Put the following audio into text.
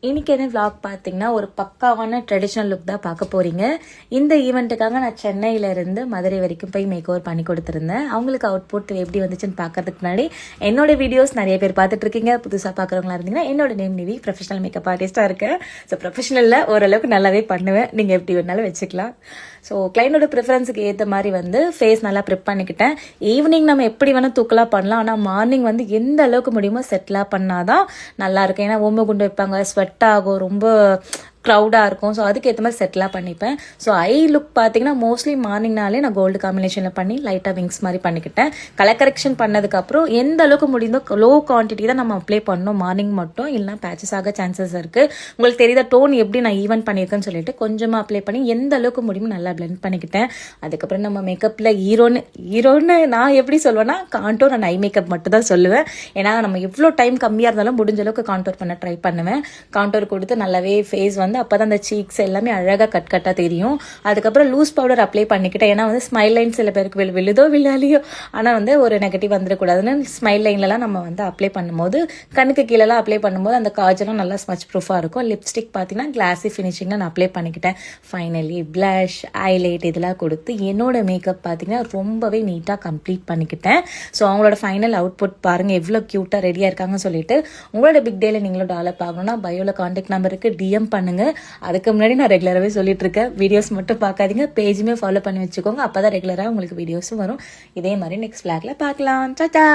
இன்னைக்கு என்ன vlog பார்த்தீங்கன்னா ஒரு பக்காவான ட்ரெடிஷ்னல் லுக் தான் பார்க்க போறீங்க. இந்த ஈவெண்ட்டுக்காக நான் சென்னையில இருந்து மதுரை வரைக்கும் போய் மேக் ஓவர் பண்ணி கொடுத்துருந்தேன். அவங்களுக்கு அவுட்புட் எப்படி வந்துச்சுன்னு பார்க்கறதுக்கு முன்னாடி என்னோட வீடியோஸ் நிறைய பேர் பார்த்துட்டு இருக்கீங்க. புதுசாக பார்க்குறவங்களா இருந்தீங்கன்னா என்னோட நேம் நிவி, ப்ரொஃபஷனல் மேக்கப் ஆர்டிஸ்டாக இருக்கேன். ஸோ ப்ரொஃபஷனலில் ஓரளவுக்கு நல்லாவே பண்ணுவேன், நீங்கள் எப்படி வேணாலும் வச்சுக்கலாம். ஸோ கிளைண்டோட ப்ரிஃபரன்ஸுக்கு ஏற்ற மாதிரி ஃபேஸ் நல்லா ப்ரிப் பண்ணிக்கிட்டேன். ஈவினிங் நம்ம எப்படி வேணால் தூக்கலாக பண்ணலாம், ஆனால் மார்னிங் எந்த அளவுக்கு முடியுமோ செட்டிலாக பண்ணாதான் நல்லா இருக்கும். ஏன்னா ஓம குண்டு வைப்பாங்க, ஸ்வெட் ஆகும், ரொம்ப க்ரௌடாக இருக்கும். ஸோ அதுக்கு ஏற்ற மாதிரி செட்டிலாக பண்ணிப்பேன். ஸோ ஐ லுக் பார்த்தீங்கன்னா மோஸ்ட்லி மார்னிங்னாலே நான் கோல்டு காம்பினேஷனில் பண்ணி லைட்டாக விங்ஸ் மாதிரி பண்ணிக்கிட்டேன். கலர் கரெக்ஷன் பண்ணதுக்கப்புறம் எந்த அளவுக்கு முடிந்தோ லோ குவான்டிட்டி தான் நம்ம அப்ளை பண்ணணும் மார்னிங் மட்டும், இல்லைனா பேச்சஸ் ஆக சான்சஸ் இருக்குது. உங்களுக்கு தெரியுத டோன் எப்படி நான் ஈவன் பண்ணியிருக்கேன்னு சொல்லிட்டு கொஞ்சமாக அப்ளை பண்ணி எந்த அளவுக்கு முடியுமோ நல்லா பிளெண்ட் பண்ணிக்கிட்டேன். அதுக்கப்புறம் நம்ம மேக்கப்பில் ஹீரோன்னு நான் எப்படி சொல்லுவேன்னா கான்டோர் அண்ட் ஐ மேக்கப் மட்டும் தான் சொல்லுவேன். ஏன்னா நம்ம எவ்வளோ டைம் கம்மியாக இருந்தாலும் முடிஞ்ச அளவுக்கு கான்டோர் பண்ண ட்ரை பண்ணுவேன். கான்டோர் கொடுத்து நல்லாவே ஃபேஸ் அப்பதான் அந்த சீக்ஸ் எல்லாமே அழகா கட்டா தெரியும். அதுக்கப்புறம் லூஸ் பவுடர் அப்ளை பண்ணிக்கிட்டேன். ஏன்னா ஸ்மைல் லைன் சில பேருக்கு விழுதோ விழாலியோ, ஆனா ஒரு நெகட்டிவ் வந்துடக்கூடாதுன்னு ஸ்மைல் லைன்லாம் நம்ம அப்ளை பண்ணும்போது கண்ணுக்கு கீழெல்லாம் அப்ளை பண்ணும்போது அந்த காஜலும் நல்லா ஸ்மச் ப்ரூஃபா இருக்கும். லிப்ஸ்டிக் பார்த்தீங்கன்னா கிளாஸி ஃபினிஷிங்ல நான் அப்ளை பண்ணிக்கிட்டேன். ஃபைனலி பிளஷ், ஐலைட் இதெல்லாம் கொடுத்து என்னோட மேக்கப் பார்த்தீங்கன்னா ரொம்பவே நீட்டாக கம்ப்ளீட் பண்ணிக்கிட்டேன். ஸோ அவங்களோட ஃபைனல் அவுட்புட் பாருங்க எவ்வளோ க்யூட்டாக ரெடியாக இருக்காங்கன்னு சொல்லிட்டு. உங்களோட பிக் டேல நீங்களும் டெவலப் ஆகணும்னா பயோல கான்டாக்ட் நம்பருக்கு டிஎம் பண்ணுங்க. அதுக்கு முன்னாடி நான் ரெகுலராகவே சொல்லிட்டு இருக்கேன், வீடியோஸ் மட்டும் பார்க்காதீங்க, பேஜுமே ஃபாலோ பண்ணி வச்சுக்கோங்க. அப்பதான் ரெகுலராக உங்களுக்கு வீடியோஸும் வரும். இதே மாதிரி நெக்ஸ்ட் vlogல பார்க்கலாம். டாடா.